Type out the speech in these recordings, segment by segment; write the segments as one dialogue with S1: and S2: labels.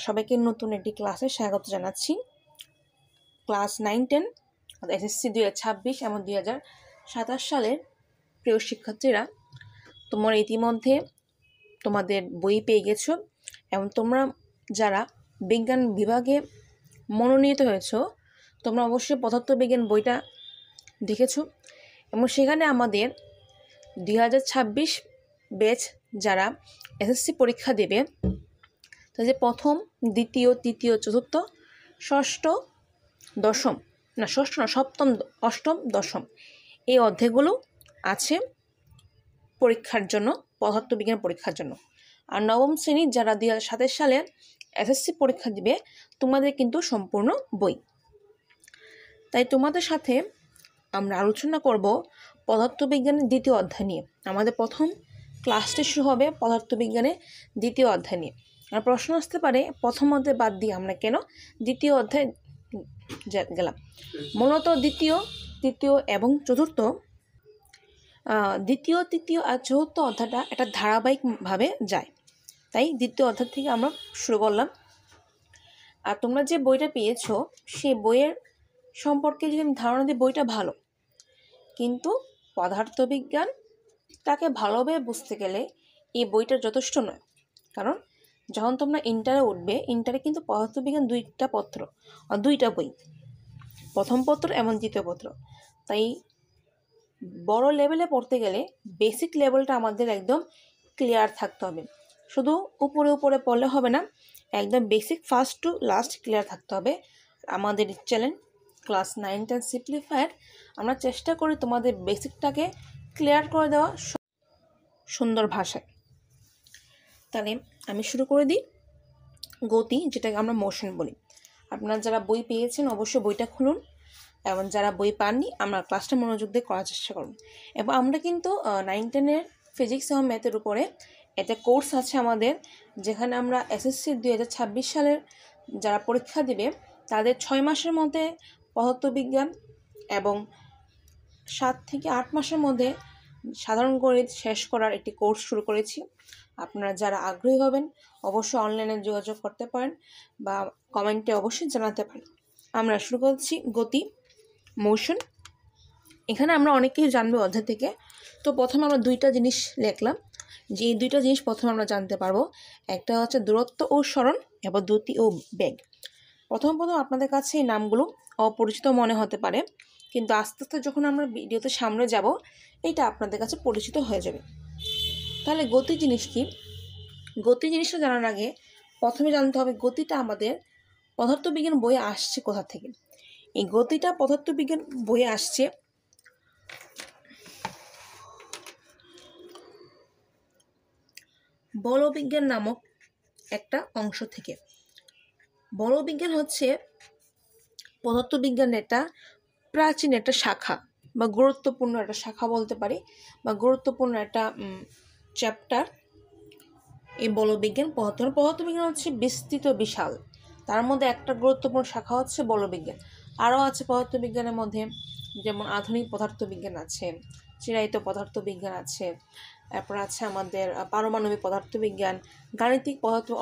S1: সবাইকে নতুন একটি ক্লাসে স্বাগত জানাচ্ছি। ক্লাস 9-10 এসএসসি 2026 এবং 2027 সালের প্রিয় শিক্ষার্থীরা, তোমরা ইতিমধ্যে তোমাদের বই পেয়ে গেছো এবং তোমরা যারা বিজ্ঞান বিভাগে মনোনীত হয়েছো তোমরা অবশ্যই পদার্থবিজ্ঞান বইটা দেখেছো এবং সেখানে আমাদের 2026 ব্যাচ যারা এসএসসি পরীক্ষা দেবে তাদের প্রথম, দ্বিতীয়, তৃতীয়, চতুর্থ, সপ্তম, অষ্টম, দশম এই অধ্যায়গুলো আছে পরীক্ষার জন্য, পদার্থবিজ্ঞান পরীক্ষার জন্য। আর নবম শ্রেণীর যারা 2027 সালে এসএসসি পরীক্ষা দিবে তোমাদের কিন্তু সম্পূর্ণ বই। তাই তোমাদের সাথে আমরা আলোচনা করব পদার্থবিজ্ঞানের দ্বিতীয় অধ্যায় নিয়ে। আমাদের প্রথম ক্লাসটি শুরু হবে পদার্থবিজ্ঞানের দ্বিতীয় অধ্যায় নিয়ে। আর প্রশ্ন আসতে পারে প্রথম অধ্যায় বাদ দিয়ে আমরা কেন দ্বিতীয় অধ্যায় গেলাম। মূলত দ্বিতীয়, তৃতীয় এবং চতুর্থ, দ্বিতীয়, তৃতীয় আর চতুর্থ অধ্যায়টা একটা ধারাবাহিকভাবে যায়, তাই দ্বিতীয় অধ্যায় থেকে আমরা শুরু করলাম। আর তোমরা যে বইটা পেয়েছো সেই বইয়ের সম্পর্কে যদি আমি ধারণা দিই, বইটা ভালো, কিন্তু পদার্থবিজ্ঞান তাকে ভালোভাবে বুঝতে গেলে এই বইটা যথেষ্ট নয়। কারণ যখন তোমরা ইন্টারে উঠবে, ইন্টারে কিন্তু পদার্থবিজ্ঞান দুইটা বই, প্রথম পত্র এবং দ্বিতীয় পত্র। তাই বড় লেভেলে পড়তে গেলে বেসিক লেভেলটা আমাদের একদম ক্লিয়ার থাকতে হবে। শুধু উপরে উপরে পড়লে হবে না, একদম basic first to last clear থাকতে হবে। আমাদের চ্যানেল ক্লাস 9-10 সিম্পলিফায়ার আমরা চেষ্টা করি তোমাদের বেসিকটাকে ক্লিয়ার করে দেওয়া সুন্দর ভাষায়। তাহলে আমি শুরু করে দিই। গতি, যেটাকে আমরা মোশন বলি। আপনারা যারা বই পেয়েছেন অবশ্যই বইটা খুলুন এবং যারা বই পাননি আমরা ক্লাসটা মনোযোগ দিয়ে করার চেষ্টা করুন। এবং আমরা কিন্তু 9-10 ফিজিক্স এবং ম্যাথের উপরে একটা কোর্স আছে আমাদের, যেখানে আমরা এসএসসি 2026 সালের যারা পরীক্ষা দিবে তাদের 6 মাসের মধ্যে পদার্থবিজ্ঞান এবং 7 থেকে 8 মাসের মধ্যে সাধারণ গণিত শেষ করার একটি কোর্স শুরু করেছি। আপনারা যারা আগ্রহী হবেন অবশ্যই অনলাইনে যোগাযোগ করতে পারেন বা কমেন্টে অবশ্যই জানাতে পারেন। আমরা শুরু করছি গতি, মোশন। এখানে আমরা অনেক কিছু জানবো অধ্যায় থেকে। তো প্রথমে আমরা দুইটা জিনিস লিখলাম, যে এই দুইটা জিনিস প্রথমে আমরা জানতে পারবো। একটা হচ্ছে দূরত্ব ও সরণ এবং দ্রুতি ও বেগ। প্রথম আপনাদের কাছে এই নামগুলো অপরিচিত মনে হতে পারে, কিন্তু আস্তে আস্তে যখন আমরা ভিডিওতে সামনে যাব এটা আপনাদের কাছে পরিচিত হয়ে যাবে। তাহলে গতি জিনিস কি? গতি জিনিসটা জানার আগে প্রথমে জানতে হবে গতিটা আমাদের পদার্থবিজ্ঞান বইয়ে আসছে কোথা থেকে। এই গতিটা পদার্থবিজ্ঞান বইয়ে আসছে বলবিজ্ঞান নামক একটা অংশ থেকে। বলবিজ্ঞান হচ্ছে পদার্থবিজ্ঞানের একটা প্রাচীন একটা শাখা বা গুরুত্বপূর্ণ একটা শাখা বলতে পারি, বা গুরুত্বপূর্ণ একটা চ্যাপ্টার এই বলবিজ্ঞান। পদার্থবিজ্ঞান হচ্ছে বিস্তৃত বিশাল, তার মধ্যে একটা গুরুত্বপূর্ণ শাখা হচ্ছে বলবিজ্ঞান। আরও আছে পদার্থবিজ্ঞানের মধ্যে, যেমন আধুনিক পদার্থবিজ্ঞান আছে, চিরায়িত পদার্থবিজ্ঞান আছে, তারপর আছে আমাদের পারমাণবিক পদার্থবিজ্ঞান, গাণিতিক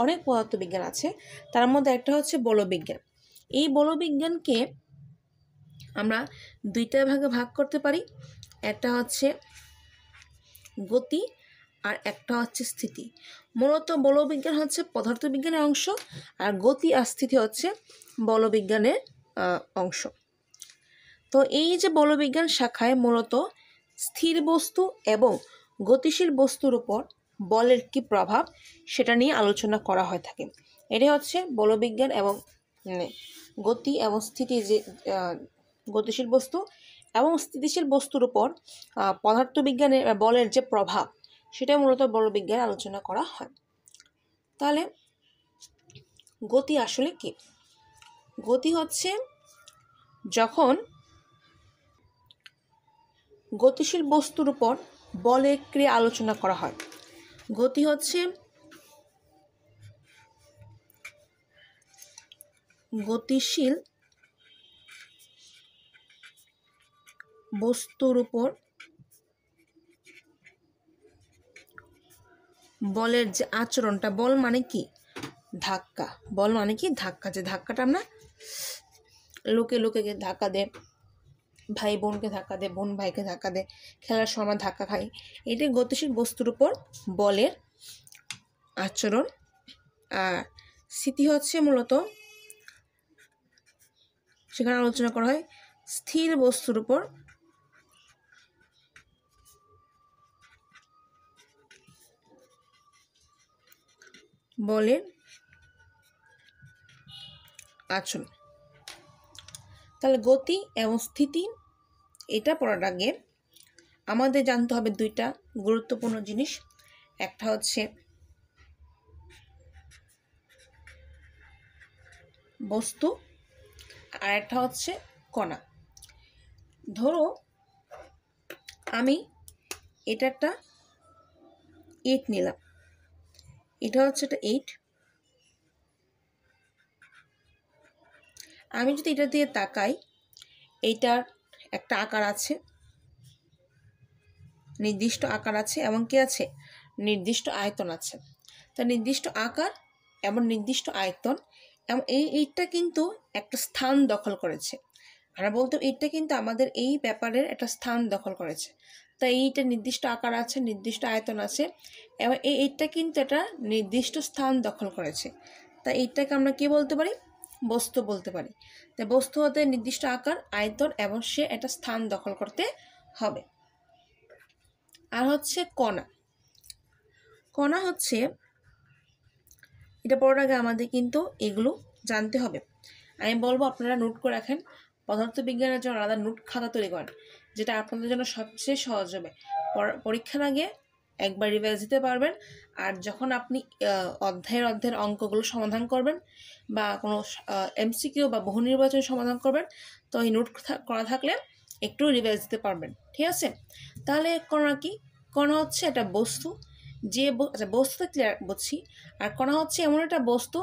S1: অনেক পদার্থবিজ্ঞান আছে। তার মধ্যে একটা হচ্ছে বলবিজ্ঞান। এই বলবিজ্ঞানকে আমরা দুইটা ভাগে ভাগ করতে পারি, একটা হচ্ছে গতি আর একটা হচ্ছে স্থিতি। মূলত বলবিজ্ঞান হচ্ছে পদার্থবিজ্ঞানের অংশ আর গতি আর স্থিতি হচ্ছে বলবিজ্ঞানের অংশ। তো এই যে বলবিজ্ঞান শাখায় মূলত স্থির বস্তু এবং গতিশীল বস্তুর উপর বলের কি প্রভাব সেটা নিয়ে আলোচনা করা হয়ে থাকে। এটাই হচ্ছে বলবিজ্ঞান এবং গতি এবং স্থিতি, যে গতিশীল বস্তু এবং স্থিতিশীল বস্তুর উপর পদার্থবিজ্ঞানের বলের যে প্রভাব সেটা মূলত বলবিজ্ঞানে আলোচনা করা হয়। তাহলে গতি আসলে কি? গতি হচ্ছে যখন গতিশীল বস্তুর উপর বলের ক্রিয়া আলোচনা করা হয়। গতি হচ্ছে গতিশীল বস্তুর উপর বলের যে আচরণটা, বল মানে কি? ধাক্কা। বল মানে কি? ধাক্কা। যে ধাক্কাটা আমরা লোকে ধাক্কা দেয়, ভাই বোনকে ধাক্কা দেয়, বোন ভাইকে ধাক্কা দেয়, খেলার সময় ধাক্কা খাই। এটাই গতিশীল বস্তুর উপর বলের আচরণ। আর স্থিতি হচ্ছে মূলত সেখানে আলোচনা করা হয় স্থির বস্তুর উপর বলের আচরণ। তাহলে গতি এবং স্থিতি এটা পড়ার আগে আমাদের জানতে হবে দুইটা গুরুত্বপূর্ণ জিনিস। একটা হচ্ছে বস্তু আর একটা হচ্ছে কণা। ধরো আমি এটা একটা ইট নিলাম, এটা হচ্ছে একটা ইট। আমি যদি এটা দিয়ে তাকাই, এইটার একটা আকার আছে, নির্দিষ্ট আকার আছে এবং কি আছে? নির্দিষ্ট আয়তন আছে। তা নির্দিষ্ট আকার এবং নির্দিষ্ট আয়তন এবং এই ইটটা কিন্তু একটা স্থান দখল করেছে। আমরা বলতে এইটা কিন্তু আমাদের এই ব্যাপারের একটা স্থান দখল করেছে। তাই এইটা নির্দিষ্ট আকার আছে, নির্দিষ্ট আয়তন আছে এবং এই ইটটা কিন্তু একটা নির্দিষ্ট স্থান দখল করেছে। তাই এইটাকে আমরা কি বলতে পারি? বস্তু বলতে পারি। তাই বস্তু হতে নির্দিষ্ট আকার, আয়তন এবং সে একটা স্থান দখল করতে হবে। আর হচ্ছে কণা। কণা হচ্ছে, এটা পড়ার আগে আমাদের কিন্তু এগুলো জানতে হবে। আমি বলবো আপনারা নোট করে রাখেন, পদার্থবিজ্ঞানের জন্য আলাদা নোট খাতা তৈরি করেন, যেটা আপনাদের জন্য সবচেয়ে সহজ হবে। পরীক্ষার আগে একবার রিভাইজ দিতে পারবেন। আর যখন আপনি অধ্যায়ের অঙ্কগুলো সমাধান করবেন বা কোনো এমসিকিউ বা বহু নির্বাচন সমাধান করবেন, তো এই নোট করা থাকলে একটু রিভাইজ দিতে পারবেন। ঠিক আছে? তাহলে কণা কি? কণা হচ্ছে একটা বস্তু, যে বস্তুটা ক্লিয়ার বুঝছি। আর কণা হচ্ছে এমন একটা বস্তু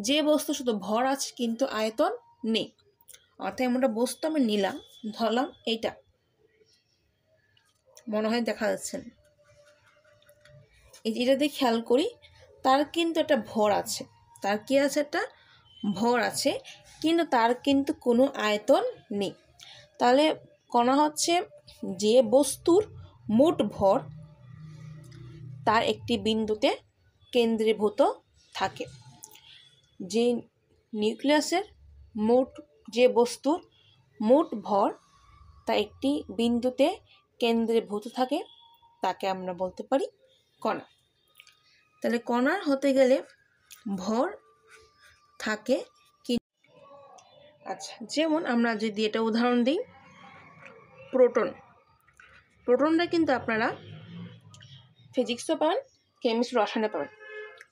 S1: যে বস্তু শুধু ভর আছে কিন্তু আয়তন নেই। অর্থাৎ এমন একটা বস্তু আমি নিলাম, ধরলাম এইটা, মনে হয় দেখা যাচ্ছে না, এটা দিয়ে খেয়াল করি, তার কিন্তু একটা ভর আছে। তার কি আছে? একটা ভর আছে, কিন্তু তার কিন্তু কোনো আয়তন নেই। তাহলে কণা হচ্ছে যে বস্তুর মোট ভর তার একটি বিন্দুতে কেন্দ্রীভূত থাকে। যে নিউক্লিয়াসের যে বস্তুর মোট ভর তা একটি বিন্দুতে কেন্দ্রীভূত থাকে, তাকে আমরা বলতে পারি কণা। তাহলে কণার হতে গেলে ভর থাকে কি? আচ্ছা, যেমন আমরা যদি এটা উদাহরণ দিই, প্রোটনটা কিন্তু আপনারা ফিজিক্সও পাবেন, কেমিস্ট্রি রসায়নে পাবেন।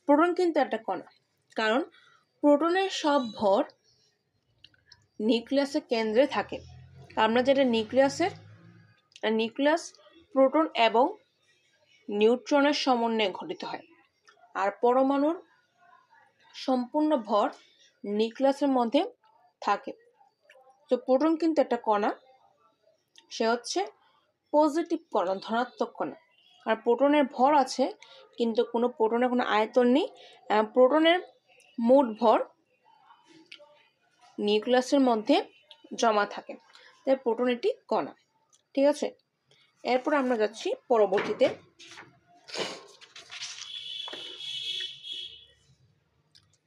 S1: প্রোটন কিন্তু একটা কণা, কারণ প্রোটনের সব ভর নিউক্লিয়াসের কেন্দ্রে থাকে। আমরা যেটা নিউক্লিয়াস প্রোটন এবং নিউট্রনের সমন্বয়ে গঠিত হয়। আর পরমাণুর সম্পূর্ণ ভর নিউক্লিয়াসের মধ্যে থাকে। তো প্রোটন কিন্তু একটা কণা, সে হচ্ছে পজিটিভ কণা, ধনাত্মক কণা। আর প্রোটনের ভর আছে কিন্তু প্রোটনের কোনো আয়তন নেই। প্রোটনের মোট ভর নিউক্লিয়াসের মধ্যে জমা থাকে, তাই প্রোটন একটি কণা। ঠিক আছে? এরপর আমরা যাচ্ছি পরবর্তীতে।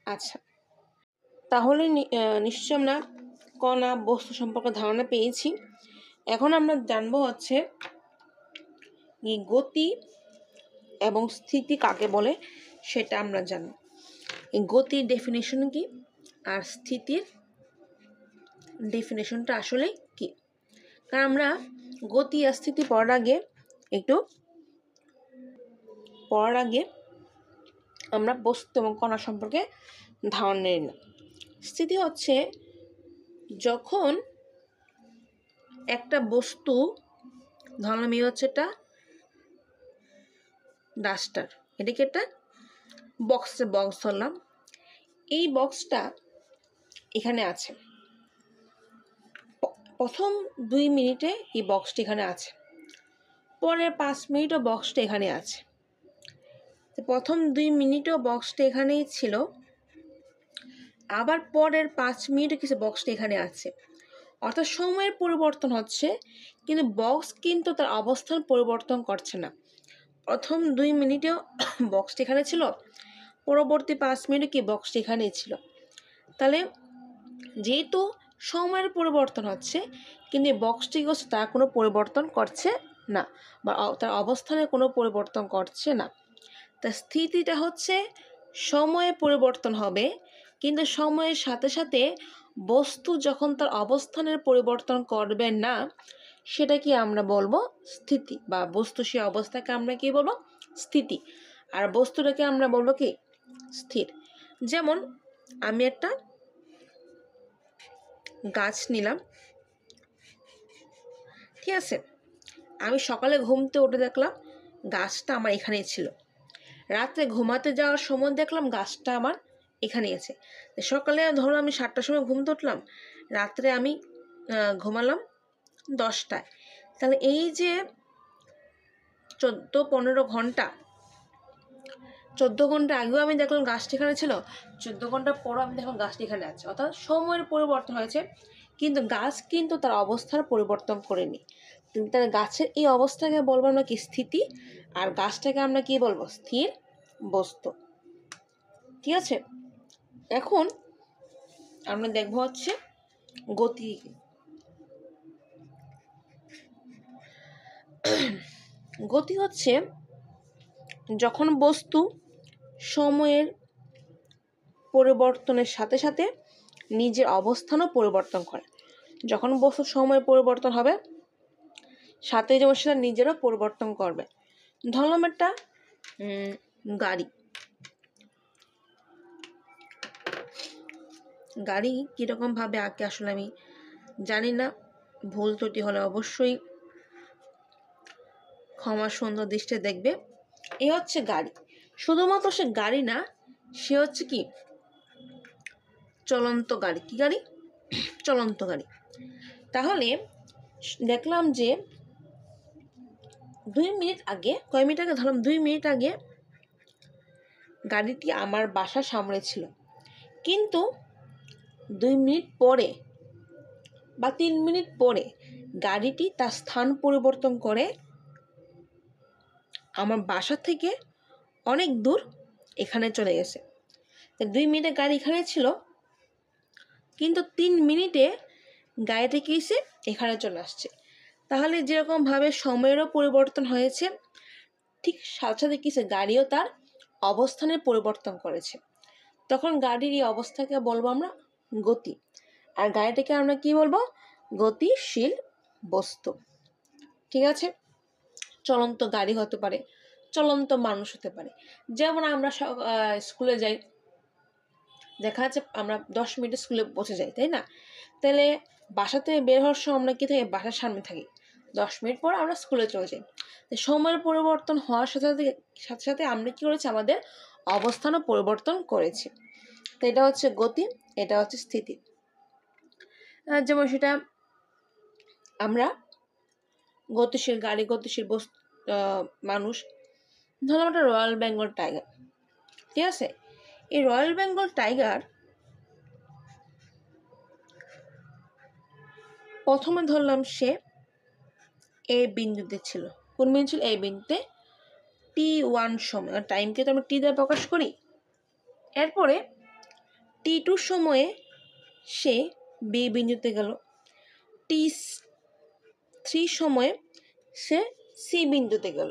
S1: আচ্ছা, তাহলে নিশ্চয়ই আমরা কণা বস্তু সম্পর্কে ধারণা পেয়েছি। এখন আমরা জানবো হচ্ছে গতি এবং স্থিতি কাকে বলে, সেটা আমরা জানব। এই গতির ডেফিনেশন কি আর স্থিতির ডেফিনেশনটা আসলে কি? কারণ আমরা গতি আর স্থিতি পড়ার আগে আমরা বস্তু এবং কণা সম্পর্কে ধারণা নিয়ে নিলাম। স্থিতি হচ্ছে যখন একটা বস্তু, ধরলাম এই হচ্ছে একটা ডাস্টার, এটাকে একটা বক্স ধরলাম, এই বক্সটা এখানে আছে। প্রথম 2 মিনিটে এই বক্সটি এখানে আছে, পরের 5 মিনিটও বক্সটা এখানে আছে। প্রথম 2 মিনিটও বক্সটা এখানেই ছিল, আবার পরের 5 মিনিটে কিছু বক্সটা এখানে আছে, অর্থাৎ সময়ের পরিবর্তন হচ্ছে কিন্তু বক্স কিন্তু তার অবস্থান পরিবর্তন করছে না। প্রথম 2 মিনিটেও বক্সটা এখানে ছিল, পরবর্তী 5 মিনিটে কি বক্সটা এখানেই ছিল। তাহলে যেহেতু সময়ের পরিবর্তন হচ্ছে কিন্তু বক্সটি হচ্ছে তার কোনো পরিবর্তন করছে না বা তার অবস্থানে কোনো পরিবর্তন করছে না। তা স্থিতিটা হচ্ছে সময়ে পরিবর্তন হবে কিন্তু সময়ের সাথে সাথে বস্তু যখন তার অবস্থানের পরিবর্তন করবে না সেটা কি আমরা বলবো স্থিতি, বা বস্তু সে অবস্থাকে আমরা কি বলবো স্থিতি, আর বস্তুটাকে আমরা বলবো কি স্থির। যেমন আমি একটা গাছ নিলাম, ঠিক আছে, আমি সকালে ঘুমতে উঠে দেখলাম গাছটা আমার এখানেই ছিল, রাত্রে ঘুমাতে যাওয়ার সময় দেখলাম গাছটা আমার এখানেই আছে। সকালে ধরো আমি 7টার সময় ঘুমতে উঠলাম, রাত্রে আমি ঘুমালাম 10টায়, তাহলে এই যে 14-15 ঘন্টা, 14 ঘন্টা আগেও আমি দেখলাম গাছটি এখানে ছিল, 14 ঘন্টা পরও আমি দেখলাম গাছটি এখানে আছে, অর্থাৎ সময়ের পরিবর্তন হয়েছে কিন্তু গাছ কিন্তু তার অবস্থার পরিবর্তন করেনি। তার গাছের এই অবস্থাকে বলবো আমরা কি স্থিতি, আর গাছটাকে আমরা কি বলবো স্থির বস্তু। ঠিক আছে, এখন আমরা দেখব হচ্ছে গতি। গতি হচ্ছে যখন বস্তু সময়ের পরিবর্তনের সাথে সাথে নিজের অবস্থানও পরিবর্তন করে। যখন বস্তু সময়ের পরিবর্তন হবে সাথে যেমন সেটা নিজেরও পরিবর্তন করবে। ধরলাম একটা গাড়ি, গাড়ি কীরকমভাবে আঁকে আসলে আমি জানি না, ভুল ত্রুটি হলে অবশ্যই ক্ষমা সুন্দর দৃষ্টিতে দেখবে। এ হচ্ছে গাড়ি, শুধুমাত্র সে গাড়ি না, সে হচ্ছে কি চলন্ত গাড়ি। কি গাড়ি? চলন্ত গাড়ি। তাহলে দেখলাম যে 2 মিনিট আগে, কয় মিনিট আগে, ধরলাম 2 মিনিট আগে গাড়িটি আমার বাসার সামনে ছিল, কিন্তু 2 মিনিট পরে বা 3 মিনিট পরে গাড়িটি তার স্থান পরিবর্তন করে আমার বাসা থেকে অনেক দূর এখানে চলে গেছে। 2 মিনিটে গাড়ি এখানে ছিল কিন্তু 3 মিনিটে গাড়িটি কি হয়েছে এখানে চলে আসছে। তাহলে যেরকমভাবে সময়েরও পরিবর্তন হয়েছে ঠিক সাথে সাথে কিছু গাড়িও তার অবস্থানের পরিবর্তন করেছে, তখন গাড়ির এই অবস্থাকে বলবো আমরা গতি, আর গাড়িটাকে আমরা কি বলবো গতিশীল বস্তু। ঠিক আছে, চলন্ত গাড়ি হতে পারে, চলন্ত মানুষ হতে পারে। যেমন আমরা স্কুলে যাই, দেখা যাচ্ছে আমরা 10 মিনিটে স্কুলে পৌঁছে যাই, তাই না? তাহলে বাসা থেকে বের হওয়ার সময় আমরা কি থাকি, বাসার সামনে থাকি, 10 মিনিট পর আমরা স্কুলে চলে যাই। সময়ের পরিবর্তন হওয়ার সাথে সাথে সাথে আমরা কি করেছি, আমাদের অবস্থানও পরিবর্তন করেছি। তো এটা হচ্ছে গতি, এটা হচ্ছে স্থিতি। যেমন সেটা আমরা গতিশীল গাড়ি, গতিশীল বস্তু, মানুষ। ধরলাম একটা রয়্যাল বেঙ্গল টাইগার, ঠিক আছে, এই রয়্যাল বেঙ্গল টাইগার প্রথমে ধরলাম সে এ বিন্দুতে ছিল। কোন বিন্দু ছিল? এই বিন্দুতে T1 সময়, টাইমকে তো আমরা টি দিয়ে প্রকাশ করি। এরপরে T2 সময়ে সে বি বিন্দুতে গেল, T3 সময়ে সে সি বিন্দুতে গেল।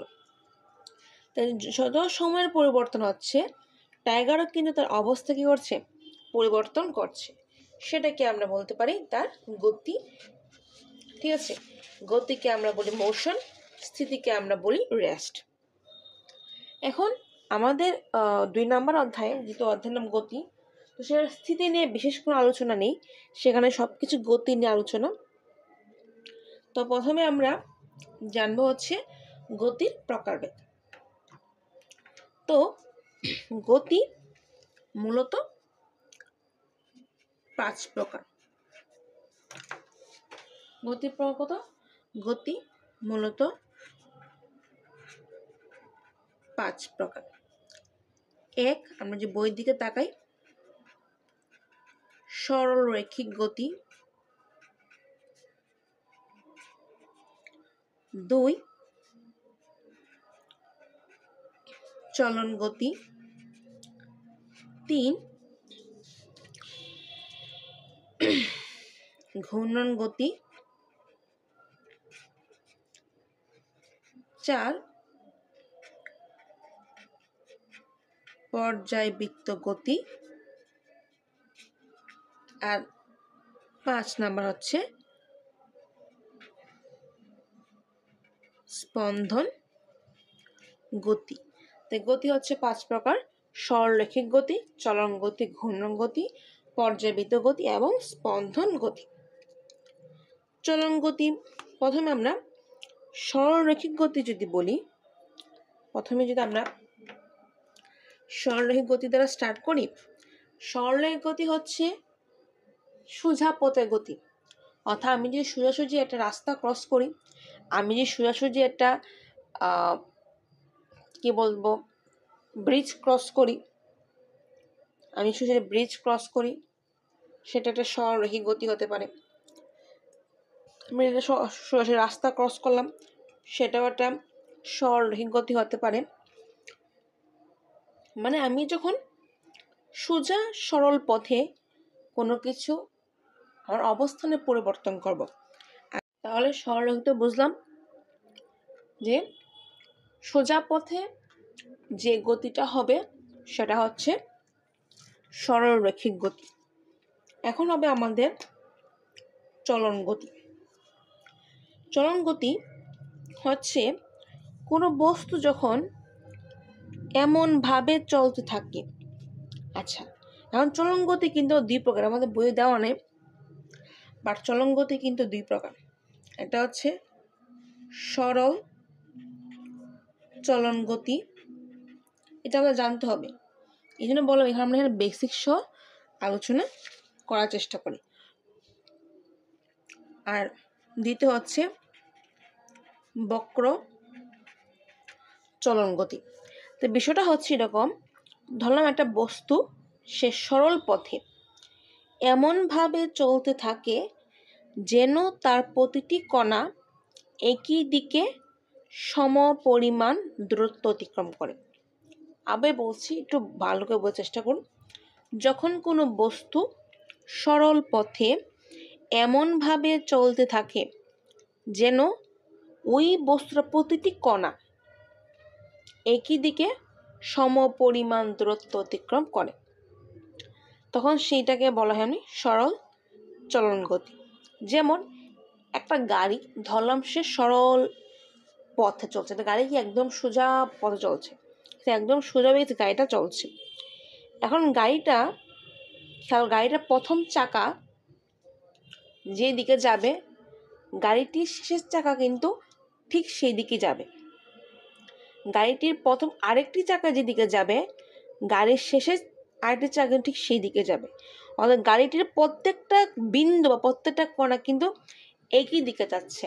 S1: তাই যত সময়ের পরিবর্তন হচ্ছে টাইগারও কিন্তু তার অবস্থা কি করছে, পরিবর্তন করছে। সেটাকে আমরা বলতে পারি তার গতি। ঠিক আছে, গতিকে আমরা বলি মোশন, স্থিতিকে আমরা বলি রেস্ট। এখন আমাদের 2 নম্বর অধ্যায়ে, যেহেতু অধ্যায়ের নাম গতি, তো সেটা স্থিতি নিয়ে বিশেষ কোনো আলোচনা নেই, সেখানে সব কিছু গতি নিয়ে আলোচনা। তো প্রথমে আমরা জানবো হচ্ছে গতির প্রকারভেদ। তো গতি মূলত 5 প্রকার। গতির প্রকার কত? গতি মূলত 5 প্রকার। 1, আমরা যে বইয়ের দিকে তাকাই, সরল রৈখিক গতি, 2 চলন গতি, 3 ঘূর্ণন গতি, 4 পর্যায়বৃত্ত গতি, আর 5 নাম্বার হচ্ছে স্পন্দন গতি। তাই গতি হচ্ছে 5 প্রকার: সরলরৈখিক গতি, চলন গতি, ঘূর্ণন গতি, পর্যায়বৃত্ত গতি এবং স্পন্দন গতি। চলন গতি, প্রথমে আমরা সরলরৈখিক গতি যদি বলি, প্রথমে যদি আমরা সরলরৈখিক গতি দ্বারা স্টার্ট করি, সরলরৈখিক গতি হচ্ছে সোজা পথের গতি। অর্থাৎ আমি যদি সোজাসুজি একটা রাস্তা ক্রস করি, আমি যদি সোজাসুজি একটা কি বলবো ব্রিজ ক্রস করি, আমি সোজা ব্রিজ ক্রস করি, সেটা একটা সরলরৈখিক গতি হতে পারে। আমি একটা সোজাসুজি রাস্তা ক্রস করলাম, সেটাও একটা সরলরৈখিক গতি হতে পারে। মানে আমি যখন সোজা সরল পথে কোনো কিছু আমার অবস্থানে পরিবর্তন করব, তাহলে সরলরৈখিক বুঝলাম যে সোজা পথে যে গতিটা হবে সেটা হচ্ছে সরলরৈখিক গতি। এখন হবে আমাদের চলন গতি। চলন গতি হচ্ছে কোনো বস্তু যখন এমনভাবে চলতে থাকে। আচ্ছা, এখন চলন গতি কিন্তু 2 প্রকার, আমাদের বইয়ে দেওয়া নেই, বাট চলন গতি কিন্তু 2 প্রকার। এটা হচ্ছে সরল চলন গতি, এটা আমাদের জানতে হবে। এই জন্য বললাম এখানে আমরা বেসিক সহ আলোচনা করার চেষ্টা করি। আর দ্বিতীয় হচ্ছে বক্র চলন গতি। তো বিষয়টা হচ্ছে এরকম, ধরলাম একটা বস্তু সে সরল পথে এমনভাবে চলতে থাকে যেন তার প্রতিটি কণা একই দিকে সমপরিমাণ দূরত্ব অতিক্রম করে। আবার বলছি, একটু ভালো করে বোঝার চেষ্টা করুন। যখন কোনো বস্তু সরল পথে এমনভাবে চলতে থাকে যেন ওই বস্তুর প্রতিটি কণা একই দিকে সমপরিমাণ দূরত্ব অতিক্রম করে, তখন সেইটাকে বলা হয় আমি সরল চলন গতি। যেমন একটা গাড়ি ধরলাম সে সরল পথে চলছে, গাড়ি কি একদম সোজা পথে চলছে, সে একদম সোজা বেগে গাড়িটা চলছে। এখন গাড়িটা প্রথম চাকা যে দিকে যাবে, গাড়িটির শেষের চাকা কিন্তু ঠিক সেই দিকে যাবে। গাড়িটির প্রথম আরেকটি চাকা যেদিকে যাবে, গাড়ির শেষের আরেকটি চাকা ঠিক সেই দিকে যাবে। অর্থাৎ গাড়িটির প্রত্যেকটা বিন্দু বা প্রত্যেকটা কণা কিন্তু একই দিকে যাচ্ছে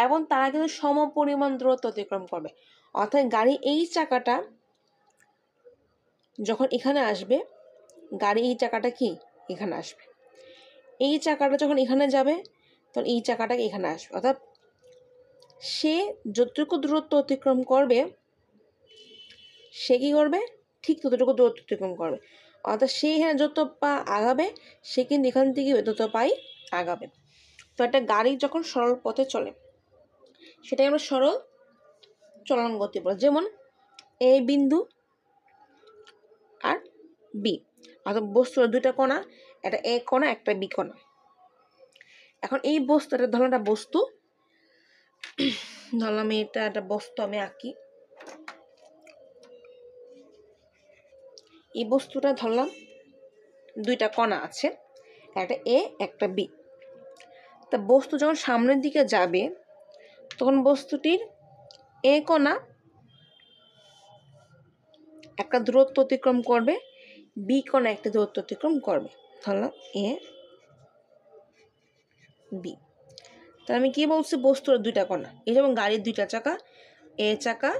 S1: এবং তারা কিন্তু সমপরিমাণ দূরত্ব অতিক্রম করবে। অর্থাৎ গাড়ি এই চাকাটা যখন এখানে আসবে, গাড়ি এই চাকাটা কি এখানে আসবে, এই চাকাটা যখন এখানে যাবে তখন এই চাকাটাকে এখানে আসবে। অর্থাৎ সে যতটুকু দূরত্ব অতিক্রম করবে, সে কী করবে, ঠিক ততটুকু দূরত্ব অতিক্রম করবে। অর্থাৎ সে এখানে যত পা আগাবে, সে কিন্তু এখান থেকে তত পাই আগাবে। তো একটা গাড়ি যখন সরল পথে চলে, সেটাই আমরা সরল চলন গতি বলি। যেমন এ বিন্দু আর বি, অর্থাৎ বস্তুর 2টা কণা, একটা এ কণা একটা বি কণা। এখন এই বস্তুটা ধরলাম একটা বস্তু, ধরলাম এটা একটা বস্তু আমি আঁকি, এই বস্তুটা ধরলাম 2টা কণা আছে, একটা এ একটা বি। তা বস্তু যখন সামনের দিকে যাবে তখন বস্তুটির এ কণা একটা দূরত্ব অতিক্রম করবে, বি কণা একটা দূরত্ব অতিক্রম করবে। ধরলাম এ বি। তাহলে আমি কি বলছি, বস্তুর 2টা কণা, এই যেমন গাড়ির 2টা চাকা, এ চাকা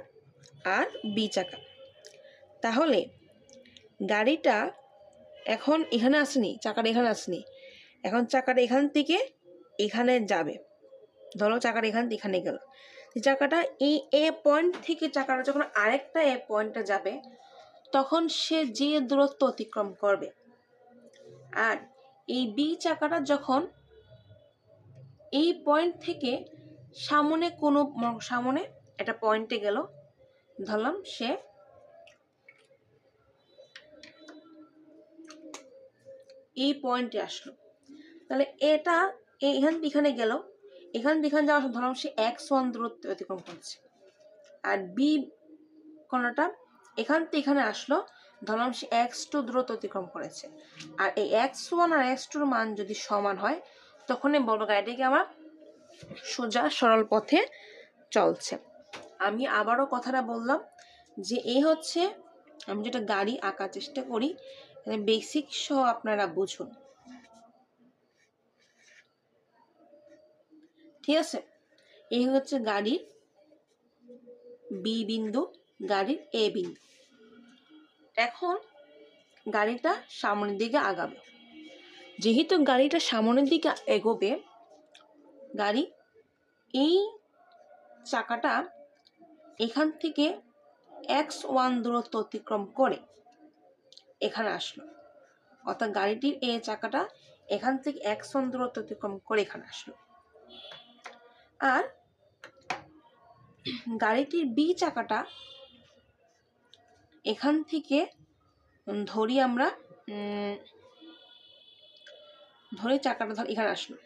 S1: আর বি চাকা। তাহলে গাড়িটা এখন এখানে আসেনি, চাকাটা এখানে আসেনি, এখন চাকাটা এখান থেকে এখানে যাবে। ধরো চাকাটা এখান থেকে এখানে গেল, চাকাটা এই এ পয়েন্ট থেকে চাকাটা যখন আরেকটা এ পয়েন্টে যাবে তখন সে যে দূরত্ব অতিক্রম করবে, আর এই বি চাকাটা যখন এই পয়েন্ট থেকে সামনে একটা পয়েন্টে গেল, ধরলাম সে এই পয়েন্টে আসলো, তাহলে এটা এখান থেকে এখানে গেল, এখান থেকে এখানে যাওয়ার ধরলাম সে x1 দূরত্ব অতিক্রম করছে, আর বি কোণাটা এখান থেকে এখানে আসলো, ধরলাম সে x2 দূরত্ব অতিক্রম করেছে। আর এই x1 আর x2 মান যদি সমান হয় তখনই বলবো গাড়িটিকে আমার সোজা সরল পথে চলছে। আমি আবারও কথাটা বললাম যে এই হচ্ছে আমি যেটা গাড়ি আঁকার চেষ্টা করি, বেসিক সহ আপনারা বুঝুন, ঠিক আছে? এই হচ্ছে গাড়ির বি বিন্দু, গাড়ির এ বিন্দু। এখন গাড়িটা সামনের দিকে আগাবে, যেহেতু গাড়িটা সামনের দিকে এগোবে, গাড়ি এই চাকাটা এখান থেকে x1 দূরত্ব অতিক্রম করে এখানে আসলো, অর্থাৎ গাড়িটির এই চাকাটা এখান থেকে x1 দূরত্ব অতিক্রম করে এখানে আসলো। আর গাড়িটির বি চাকাটা এখান থেকে ধরি আমরা চাকাটা ধর এখানে আসলো,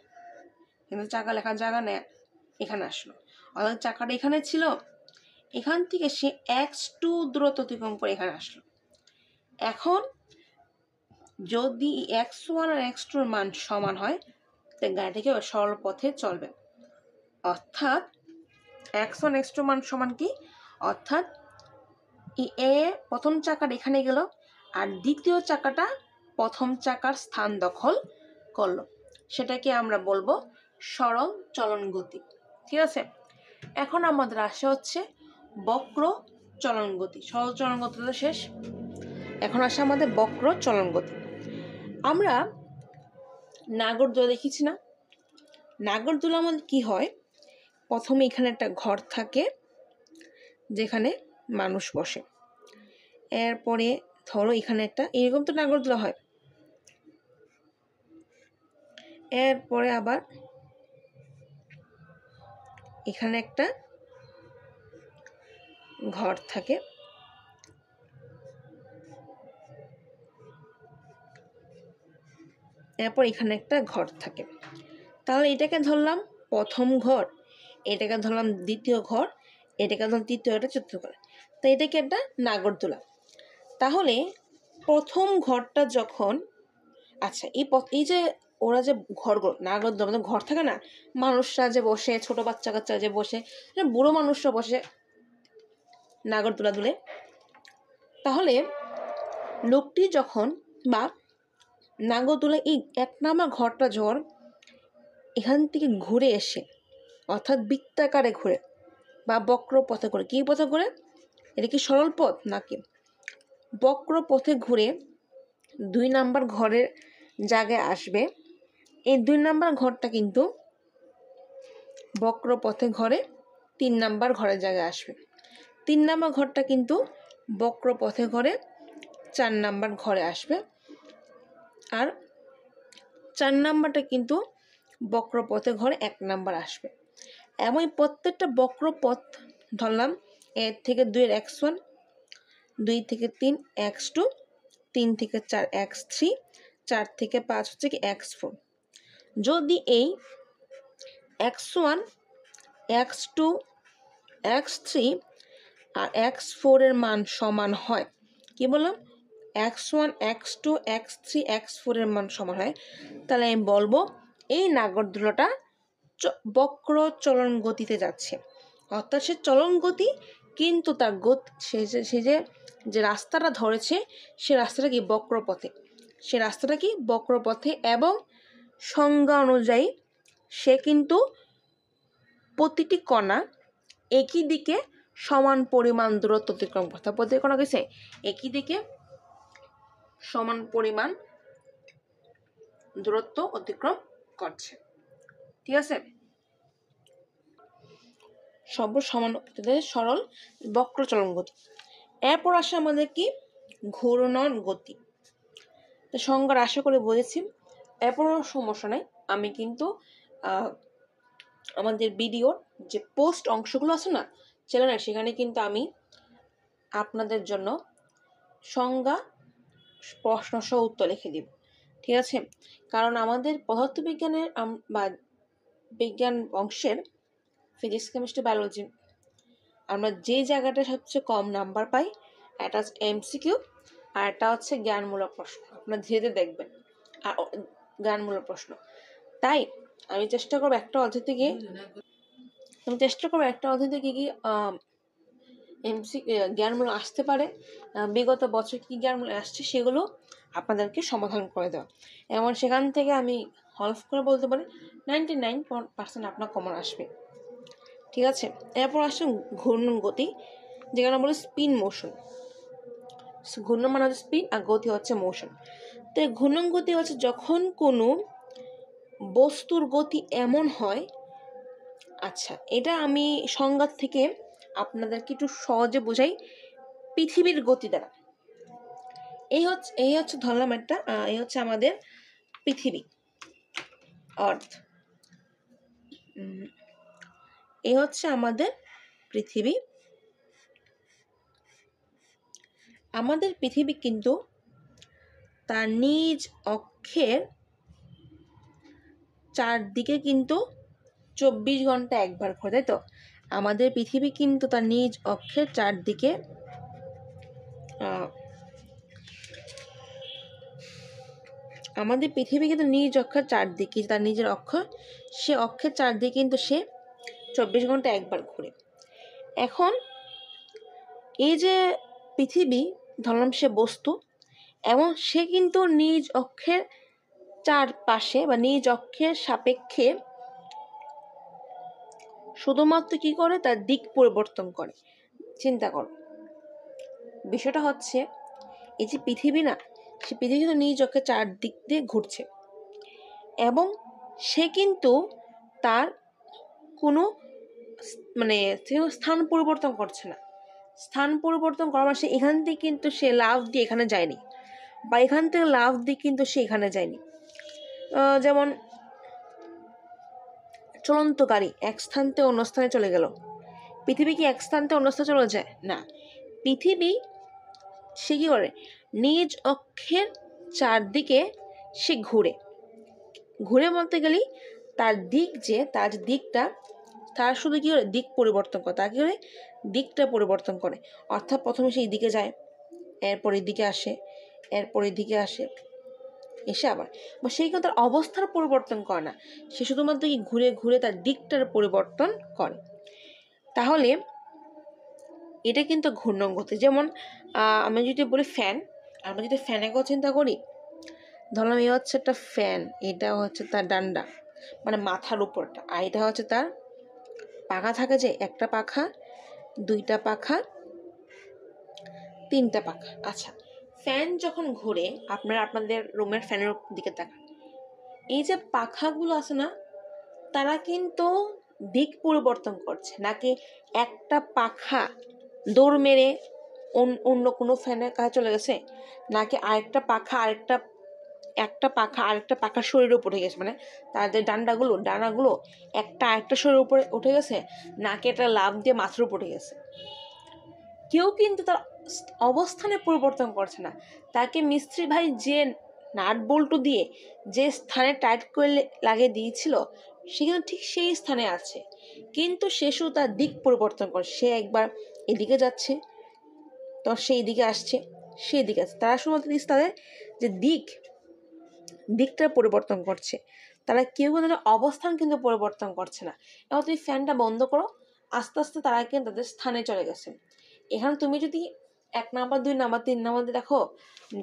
S1: কিন্তু চাকা লেখার জায়গা নেই, এখানে আসলো, অর্থাৎ চাকাটা এখানে ছিল, এখান থেকে সে x2 দূরত্ব অতিক্রম করে এখানে আসলো। এখন যদি x1 আর x2 এর মান সমান হয় তাহলে গাড়িটাকে সরল পথে চলবে, অর্থাৎ x1 x2 মান সমান কি, অর্থাৎ এ প্রথম চাকার এখানে গেল আর দ্বিতীয় চাকাটা প্রথম চাকার স্থান দখল করলো, সেটাকে আমরা বলবো সরল চলন গতি, ঠিক আছে? এখন আমাদের আসে হচ্ছে বক্র চলন গতি। সরল চলন গতি তো শেষ, এখন আসে আমাদের বক্র চলন গতি। আমরা নাগরদোলা দেখেছি না? নাগরদোলা আমাদের কি হয়, প্রথমে এখানে একটা ঘর থাকে যেখানে মানুষ বসে, এরপরে ধরো এখানে একটা এরকম তো নাগরদোলা হয়, এরপরে আবার এখানে একটা ঘর থাকে, এরপর এখানে একটা ঘর থাকে, তাহলে এটাকে ধরলাম প্রথম ঘর, এটাকে ধরলাম দ্বিতীয় ঘর, এটাকে ধরলাম তৃতীয়, এটা চতুর্থ ঘর, তো এটাকে একটা নাগরদোলা। তাহলে প্রথম ঘরটা যখন, আচ্ছা এই যে ওরা যে ঘরগুলো নাগরদোলা মানে ঘর থাকে না, মানুষরা যে বসে, ছোট বাচ্চা কাচ্চা যে বসে, বুড়ো মানুষরা বসে নাগরদোলা দুলে, তাহলে লোকটি যখন বা নাগরদোলা এই 1 নম্বর ঘরটা যখন এখান থেকে ঘুরে এসে, অর্থাৎ বৃত্তাকারে ঘুরে বা বক্র পথে ঘুরে, কী পথে ঘুরে, এটা কি সরল পথ নাকি বক্র পথে ঘুরে 2 নম্বর ঘরের জায়গায় আসবে, এই 2 নম্বর ঘরটা কিন্তু বক্র পথে ঘরে 3 নম্বর ঘরের জায়গায় আসবে, 3 নম্বর ঘরটা কিন্তু বক্র পথে ঘরে 4 নম্বর ঘরে আসবে, আর 4 নম্বরটা কিন্তু বক্র পথে ঘরে 1 নম্বর আসবে। এমন প্রত্যেকটা বক্র পথ ধরলাম 1 থেকে 2 এর x1, 2 থেকে 3 x2, 3 থেকে 4 x3, 4 থেকে 5 হচ্ছে কি x4। যদি এই x1, x2, x3 আর x4 এর মান সমান হয়, কি বললাম, x1, x2, x3, x4 এর মান সমান হয়, তাহলে আমি বলবো এই নাগরদোলাটা বক্র চলন গতিতে যাচ্ছে, অর্থাৎ সে চলন গতি কিন্তু তার সে যে রাস্তাটা ধরেছে সে রাস্তাটা কি বক্রপথে, সে রাস্তাটা কি বক্রপথে, এবং সংজ্ঞা অনুযায়ী সে কিন্তু প্রতিটি কণা একই দিকে সমান পরিমাণ দূরত্ব অতিক্রম করতে, প্রতিটি কণা গেছে একই দিকে সমান পরিমাণ দূরত্ব অতিক্রম করছে। ঠিক আছে, সব সমান সরল বক্রচলন গতি। এরপর আসে আমাদের কি ঘূর্ণন গতি। তো সংজ্ঞার আশা করে বলেছি, এরপরও সমস্যা নাই, আমি কিন্তু আমাদের ভিডিওর যে পোস্ট অংশগুলো আছে না চ্যানেলে, সেখানে কিন্তু আমি আপনাদের জন্য সংজ্ঞা প্রশ্ন সহ উত্তর লিখে দিব। ঠিক আছে, কারণ আমাদের পদার্থবিজ্ঞানের বা বিজ্ঞান অংশের ফিজিক্স, কেমিস্ট্রি, বায়োলজি আমরা যে জায়গাটা সবচেয়ে কম নাম্বার পাই, একটা হচ্ছে এমসিকিউ আর একটা হচ্ছে জ্ঞানমূলক প্রশ্ন। আপনারা ধীরে ধীরে দেখবেন আর জ্ঞানমূলক প্রশ্ন। তাই আমি চেষ্টা করবো একটা অধ্যায় থেকে কি জ্ঞানমূলক আসতে পারে, বিগত বছর কি জ্ঞানমূলক আসছে সেগুলো আপনাদেরকে সমাধান করে দেওয়া। এমন সেখান থেকে আমি হলফ করে বলতে পারি 99% আপনার কমন আসবে। ঠিক আছে, এরপর আসছে ঘূর্ণন গতি, যেখানে বলে স্পিন মোশন। ঘূর্ণন মানে হচ্ছে স্পিন আর গতি হচ্ছে মোশন। তো ঘূর্ণন গতি হচ্ছে যখন কোনো বস্তুর গতি এমন হয়, আচ্ছা এটা আমি সংজ্ঞা থেকে আপনাদেরকে একটু সহজে বোঝাই পৃথিবীর গতি দ্বারা। এই হচ্ছে ধরলাম একটা, এই হচ্ছে আমাদের পৃথিবী, আর্থ। এই হচ্ছে আমাদের পৃথিবী। আমাদের পৃথিবী কিন্তু তার নিজ অক্ষের চারদিকে কিন্তু 24 ঘন্টা একবার ঘোরে, তাই তো? আমাদের পৃথিবী কিন্তু তার নিজ অক্ষের চারদিকে আমাদের পৃথিবী কিন্তু নিজ অক্ষের চারদিকে, তার নিজের অক্ষ, সে অক্ষের চারদিকে কিন্তু সে 24 ঘন্টা একবার ঘুরে। এখন এই যে পৃথিবী ধরলাম সে বস্তু, এবং সে কিন্তু নিজ অক্ষের চারপাশে বা নিজ অক্ষের সাপেক্ষে শুধুমাত্র কি করে, তার দিক পরিবর্তন করে। চিন্তা করো, বিষয়টা হচ্ছে এই যে পৃথিবী না, সে পৃথিবী কিন্তু নিজ অক্ষের চারদিক দিয়ে ঘুরছে, এবং সে কিন্তু তার কোনো স্থান পরিবর্তন করছে না। স্থান পরিবর্তন করার মানে সে এখান থেকে কিন্তু সে লাফ দিয়ে এখানে যায়নি, বা এখান থেকে লাফ দিয়ে কিন্তু সে এখানে যায়নি। যেমন চলন্ত গাড়ি এক স্থান থেকে অন্য স্থানে চলে গেল, পৃথিবী কি এক স্থান থেকে অন্য স্থানে চলে যায় না, পৃথিবী সে কি করে, নিজ অক্ষের চারদিকে সে ঘুরে বলতে গেলে তার দিকটা তার শুধু কি করে দিক পরিবর্তন করে, তার কি করে দিকটা পরিবর্তন করে। অর্থাৎ প্রথমে সেই দিকে যায়, এরপর এদিকে আসে, এরপর এদিকে আসে, এসে আবার বা সেই কিন্তু তার অবস্থার পরিবর্তন করে না, সে শুধুমাত্র কি ঘুরে ঘুরে তার দিকটার পরিবর্তন করে। তাহলে এটা কিন্তু ঘূর্ণন গতি। যেমন আমি যদি বলি ফ্যান, আমরা যদি ফ্যানের কথা চিন্তা করি, ধরলাম এই হচ্ছে একটা ফ্যান, এটা হচ্ছে তার ডান্ডা মানে মাথার উপরটা, আর এটা হচ্ছে তার পাখা থাকে, যে একটা পাখা, দুইটা পাখা, তিনটা পাখা। আচ্ছা, ফ্যান যখন ঘুরে, আপনারা আপনাদের রুমের ফ্যানের দিকে তাকান, এই যে পাখাগুলো আছে না, তারা কিন্তু দিক পরিবর্তন করছে, নাকি একটা পাখা দৌড় মেরে অন্য কোনো ফ্যানের কাছে চলে গেছে, নাকি একটা পাখা আরেকটা পাখার শরীরের উপরে গেছে, মানে তাদের ডানাগুলো একটা আরেকটা শরীরের উপরে উঠে গেছে, নাকি এটা লাফ দিয়ে মাথার উপরে গেছে। কেউ কিন্তু তার অবস্থানে পরিবর্তন করছে না। তাকে মিস্ত্রি ভাই যে নাট বল্টু দিয়ে যে স্থানে টাইট করে লাগিয়ে দিয়েছিল, সে কিন্তু ঠিক সেই স্থানে আছে, কিন্তু সে শুধু তার দিক পরিবর্তন করে। সে একবার এদিকে যাচ্ছে, তো সেই দিকে আসছে, সেই দিকে আসছে। তারা শুধুমাত্র তাদের যে দিকটা পরিবর্তন করছে, তারা কেউ তাদের অবস্থান কিন্তু পরিবর্তন করছে না। এবার তুমি ফ্যানটা বন্ধ করো, আস্তে আস্তে তারা কিন্তু তাদের স্থানে চলে গেছে। এখানে তুমি যদি 1 নাম্বার 2 নাম্বার 3 নাম্বার দেখো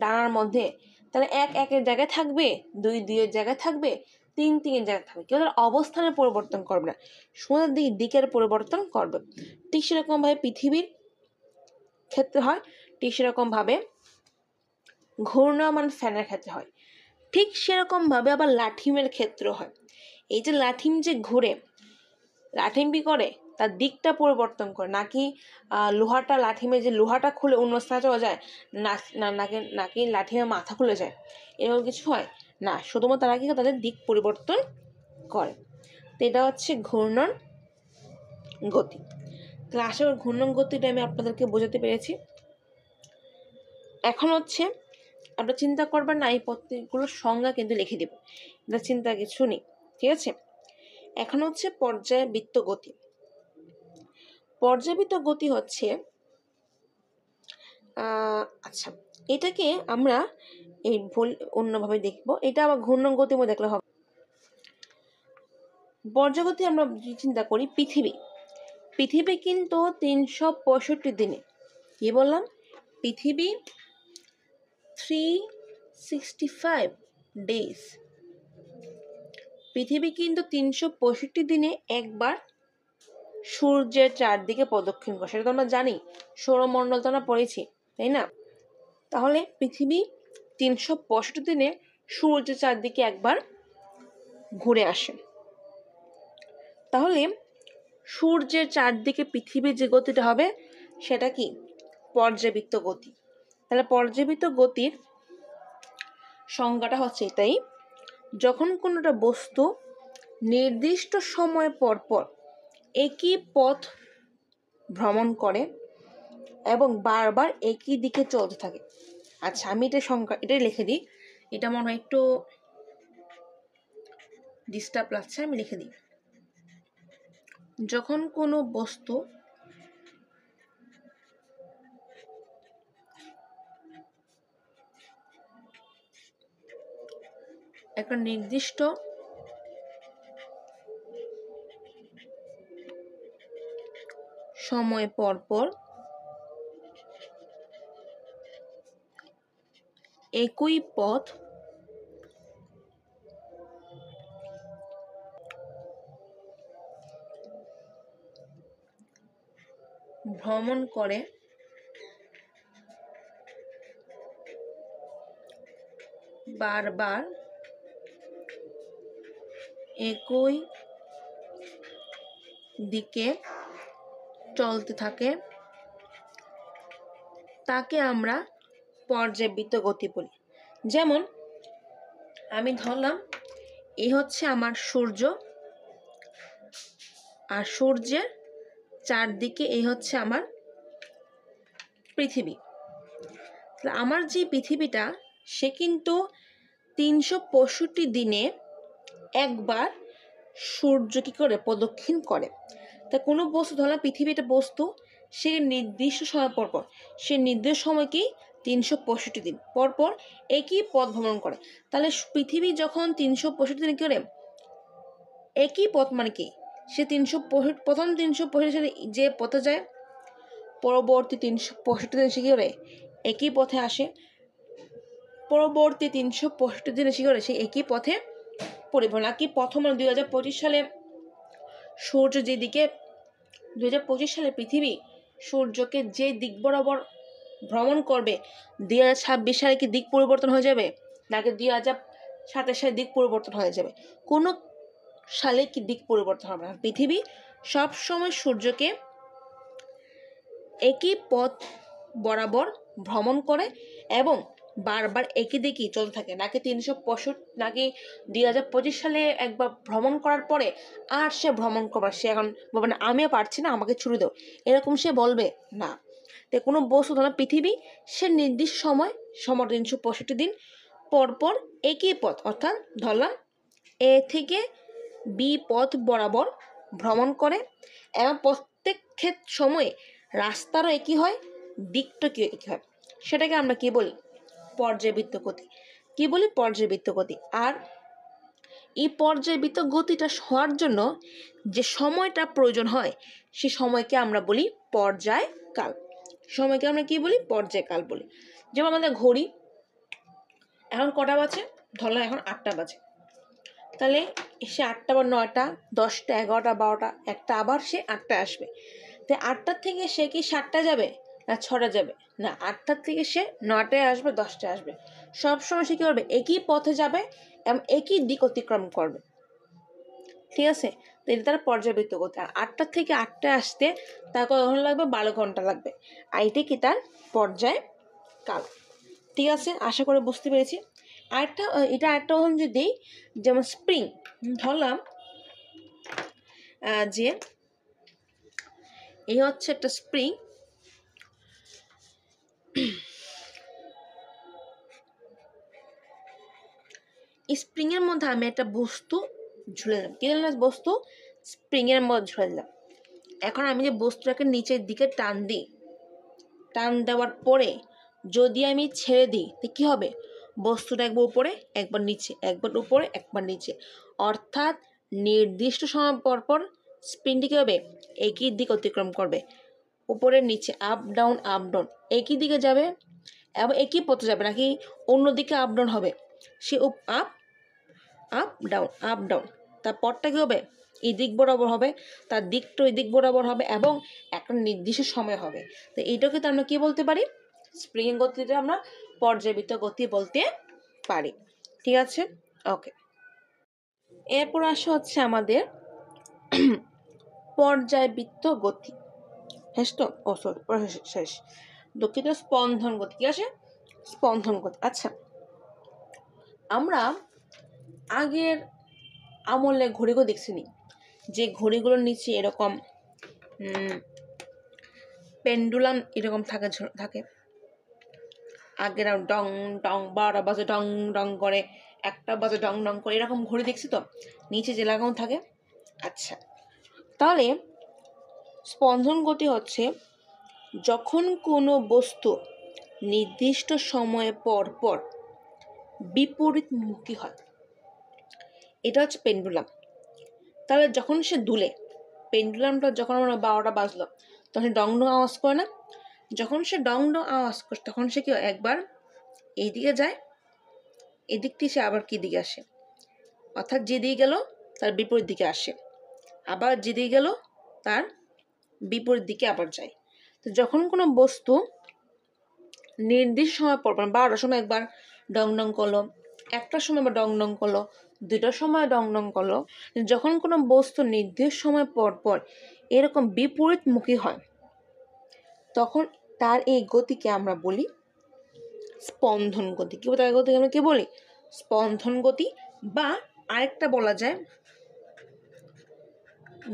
S1: ডানার মধ্যে, তাহলে 1 1-এর জায়গায় থাকবে, 2 2-এর জায়গায় থাকবে, 3 3-এর জায়গায় থাকবে। কেউ তার অবস্থানের পরিবর্তন করবে না, শুধু দিকের পরিবর্তন করবে। ঠিক সেরকমভাবে পৃথিবীর ক্ষেত্রে হয়, ঠিক সেরকমভাবে ঘূর্ণায়মান ফ্যানের ক্ষেত্রে হয়। ঠিক সেরকমভাবে আবার লাঠিমের ক্ষেত্রেও হয়। এই যে লাঠিম যে ঘুরে, লাঠিম কি করে, তার দিকটা পরিবর্তন করে, নাকি লোহাটা লাঠিমে যে লোহাটা খুলে অন্য স্থানে চলে যায়, নাকি লাঠিমের মাথা খুলে যায়, এরকম কিছু হয় না। শুধুমাত্র তারা কি তাদের দিক পরিবর্তন করে। তো এটা হচ্ছে ঘূর্ণন গতি। তাহলে আশা করি ঘূর্ণন গতিটা আমি আপনাদেরকে বোঝাতে পেরেছি। এখন হচ্ছে আমরা চিন্তা করবেন না, এই প্রত্যেকগুলোর সংজ্ঞা কিন্তু লিখে দেব, এটা চিন্তা কিছু নেই, ঠিক আছে। এখন হচ্ছে পর্যায়বৃত্ত গতি। পর্যায়বৃত্ত গতি হচ্ছে আচ্ছা, এটাকে আমরা এই অন্যভাবে দেখব, এটা আবার ঘূর্ণন গতির মধ্যে দেখলে হবে। পর্যায়গতি আমরা চিন্তা করি, পৃথিবী কিন্তু 365 দিনে, কি বললাম, পৃথিবী 365 ডেজ, পৃথিবী কিন্তু 365 দিনে একবার সূর্যের চারদিকে প্রদক্ষিণ করে। সেটা তো আমরা জানি, সৌরমণ্ডল তো আমরা পড়েছি, তাই না? তাহলে পৃথিবী 365 দিনে সূর্যের চারদিকে একবার ঘুরে আসে। তাহলে সূর্যের চারদিকে পৃথিবীর যে গতিটা হবে সেটা কি, পর্যায়বৃত্ত গতি। তাহলে পর্যায়বৃত্ত গতির সংজ্ঞাটা হচ্ছে এটাই, যখন কোনোটা বস্তু নির্দিষ্ট সময় পর পর একই পথ ভ্রমণ করে এবং বারবার একই দিকে চলতে থাকে। আচ্ছা, আমি এটাই লিখে দিই, এটা মনে হয় একটু ডিস্টার্ব লাগছে, আমি লিখে দিই। যখন কোনো বস্তু একটা নির্দিষ্ট সময় পর পর একই পথ ভ্রমণ করে বারবার একই দিকে চলতে থাকে, তাকে আমরা পর্যায়বৃত্ত গতি বলি। যেমন আমি ধরলাম এই হচ্ছে আমার সূর্য, আর সূর্যের চারদিকে এই হচ্ছে আমার পৃথিবী। আমার যে পৃথিবীটা, সে কিন্তু 365 দিনে একবার সূর্য কি করে প্রদক্ষিণ করে। তা কোনো বস্তু, ধরলাম পৃথিবীটা বস্তু, সে নির্দিষ্ট সময় পর পর, সে নির্দিষ্ট সময় কি 365 দিন পর পর একই পথ ভ্রমণ করে। তাহলে পৃথিবী যখন 365 দিন করে একই পথ, মানে কি, সে প্রথম 365 যে পথে যায়, পরবর্তী 365 দিন সে কি করে একই পথে আসে, পরবর্তী 365 দিনে সে করে সে একই পথে পরিবহন। নাকি প্রথম 2025 সালে সূর্য যেদিকে, 2025 সালে পৃথিবী সূর্যকে যে দিক বরাবর ভ্রমণ করবে, 2026 সালে কি দিক পরিবর্তন হয়ে যাবে, নাকি 2027 সালে দিক পরিবর্তন হয়ে যাবে? কোনো সালে কি দিক পরিবর্তন হবে না। পৃথিবী সবসময় সূর্যকে একই পথ বরাবর ভ্রমণ করে এবং বারবার একই দিকেই চলতে থাকে। নাকি 365, নাকি 2025 সালে একবার ভ্রমণ করার পরে আর সে ভ্রমণ করবার, সে এখন বলবে না আমিও পারছি না, আমাকে ছুড়ে দাও, এরকম সে বলবে না। তো কোনো বস্তু, ধরো পৃথিবী, সে নির্দিষ্ট সময় 365 দিন পর পর একই পথ, অর্থাৎ ধরলাম এ থেকে বি পথ বরাবর ভ্রমণ করে এবং প্রত্যেক সময়ে রাস্তারও একই হয়, দিকটা কি একই হয়, সেটাকে আমরা কি বলি, পর্যায়বৃত্ত গতি। কি বলি, পর্যায়বৃত্ত গতি। আর এই পর্যায়বৃত্ত গতিটা হওয়ার জন্য যে সময়টা প্রয়োজন হয়, সে সময়কে আমরা বলি পর্যায়কাল। সময়কে আমরা কি বলি, পর্যায়কাল বলি। যেমন আমাদের ঘড়ি, এখন কটা বাজে, ধরলাম এখন 8টা বাজে, তাহলে সে 8টা বা 9টা 10টা 11টা 12টা 1টা, আবার সে 8টায় আসবে। তাই 8টার থেকে সে কি 7টায় যাবে না 6টা যাবে না, 8টার থেকে সে 9টায় আসবে, 10টায় আসবে। সবসময় সে কী করবে, একই পথে যাবে এবং একই দিক অতিক্রম করবে। ঠিক আছে, তো এটা তার পর্যাবৃত্ত গতি। আর 8টার থেকে 8টায় আসতে তার কত ঘন্টা লাগবে, 12 ঘন্টা লাগবে। আর এটাই কি তার পর্যায় কাল। ঠিক আছে, আশা করে বুঝতে পেরেছি। আরেকটা উদাহরণ যদি দিই, যেমন স্প্রিং ধরলাম যে এই হচ্ছে একটা স্প্রিং, এই স্প্রিংয়ের মধ্যে আমি একটা বস্তু ঝুলে দিলাম। কি দিলাম? বস্তু স্প্রিংয়ের মধ্যে ঝুলে দিলাম। এখন আমি যে বস্তুটাকে নিচের দিকে টান দিই, টান দেওয়ার পরে যদি আমি ছেড়ে দিই তো কী হবে, বস্তুটা একবার উপরে একবার নিচে, একবার উপরে একবার নিচে, অর্থাৎ নির্দিষ্ট সময় পর পর স্প্রিংটি কী হবে, একই দিক অতিক্রম করবে, উপরে নিচে, আপ ডাউন একই দিকে যাবে এবং একই পথে যাবে, নাকি অন্য দিকে আপ ডাউন হবে। সে আপ আপ ডাউন, তার পথটা কী হবে, এই দিক বরাবর হবে, তার দিকটা ওই দিক বরাবর হবে এবং একটা নির্দিষ্ট সময় হবে। তো এইটাকে তো আমরা কী বলতে পারি, স্প্রিং গতিটা আমরা পর্যাবৃত্ত গতি বলতে পারি। ঠিক আছে, ওকে। এরপর আসা হচ্ছে আমাদের পর্যায়বৃত্ত গতি। শেষ দুঃখিত, স্পন্দন গতি। কি আসে? স্পন্দন গতি। আচ্ছা, আমরা আগের আমলে ঘড়িগুলো দেখছিনি, যে ঘড়িগুলোর নিচে এরকম পেন্ডুলাম এরকম থাকে। আগের ডং ডং, 12টা বাজে ডং ডং করে, 1টা বাজে ডং ডং করে, এরকম ঘড়ি দেখছি তো, নিচে যে লাগানো থাকে। আচ্ছা, তাহলে স্পন্দন গতি হচ্ছে যখন কোনো বস্তু নির্দিষ্ট সময়ে পর পর বিপরীতমুখী হয়, এটা হচ্ছে পেন্ডুলাম। তাহলে যখন সে দুলে, পেন্ডুলামটা যখন আমরা 12টা বাজলো তখন সে ডং ডং আওয়াজ করে না? যখন সে ডং ডং আওয়াজ করে তখন সে কি একবার এইদিকে যায়, এদিকটি সে আবার কি দিকে আসে, অর্থাৎ যেদিকে গেল তার বিপরীত দিকে আসে, আবার যেদিকে গেল তার বিপরীত দিকে আবার যায়। তো যখন কোনো বস্তু নির্দিষ্ট সময় পর পর, 12টার সময় একবার ডং ডং করলো, 1টার সময় আবার ডং ডং করলো, 2টার সময় ডং ডং করলো, যখন কোনো বস্তু নির্দিষ্ট সময় পর পর এরকম বিপরীতমুখী হয় তখন তার এই গতিকে আমরা বলি স্পন্দন গতি। কি তার গতিকে আমরা কি বলি? স্পন্দন গতি, বা আরেকটা বলা যায়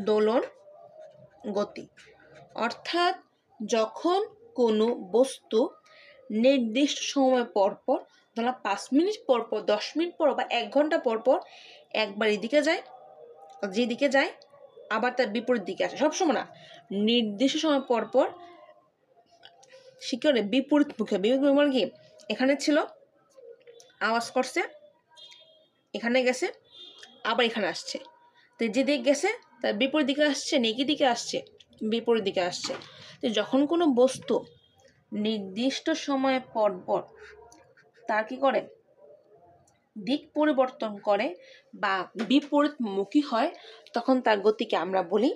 S1: দোলন গতি। অর্থাৎ যখন কোনো বস্তু নির্দিষ্ট সময় পর পর, ধরো 5 মিনিট পর পর, 10 মিনিট পর বা 1 ঘন্টা পর পর একবার এদিকে যায়, যেদিকে যায় আবার তার বিপরীত দিকে আসে, সবসময় না, নির্দিষ্ট সময় পর পর শিকারে বিপরীত মুখে। বিপরীত মানে কি, এখানে ছিল আওয়াজ করছে, এখানে গেছে, আবার এখানে আসছে, তো যেদিকে গেছে তার বিপরীত দিকে আসছে, একই দিকে আসছে, বিপরীত দিকে আসছে। তো যখন কোনো বস্তু নির্দিষ্ট সময় পর পর তার কি করে, দিক পরিবর্তন করে বা বিপরীতমুখী হয়, তখন তার গতিকে আমরা বলি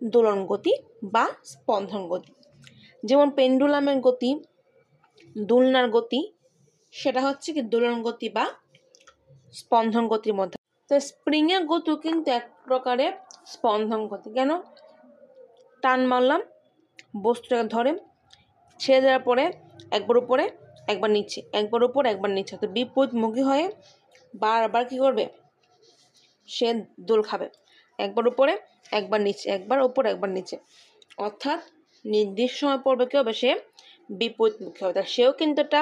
S1: দোলন গতি বা স্পন্দন গতি। যেমন পেন্ডুলামের গতি, দোলনার গতি, সেটা হচ্ছে কি দোলন গতি বা স্পন্দন গতির মধ্যে। তো স্প্রিংয়ের গতি কিন্তু এক প্রকারের স্পন্দন গতি। কেন? টান মারলাম, বস্তুটাকে ধরে ছেড়ে দেওয়ার পরে একবার উপরে একবার নিচে, একবার উপর একবার নিচে, তো বিপরীতমুখী হয়ে বারবার কি করবে, সে দোল খাবে, একবার উপরে একবার নিচে, একবার উপর একবার নিচে, অর্থাৎ নির্দিষ্ট সময় পড়বে কি হবে, সে বিপরীতমুখী হবে। তা সেও কিন্তু একটা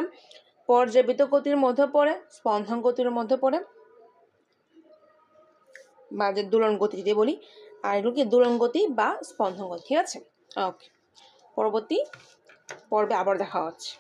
S1: পর্যাবৃত্ত গতির মধ্যে পড়ে, স্পন্দন গতির মধ্যে পড়ে, বা যে দোলন গতি যদি বলি, আর এগুলো কি দোলন গতি বা স্পন্দন গতি। ঠিক আছে, ওকে, পরবর্তী পর্বে আবার দেখা হচ্ছে।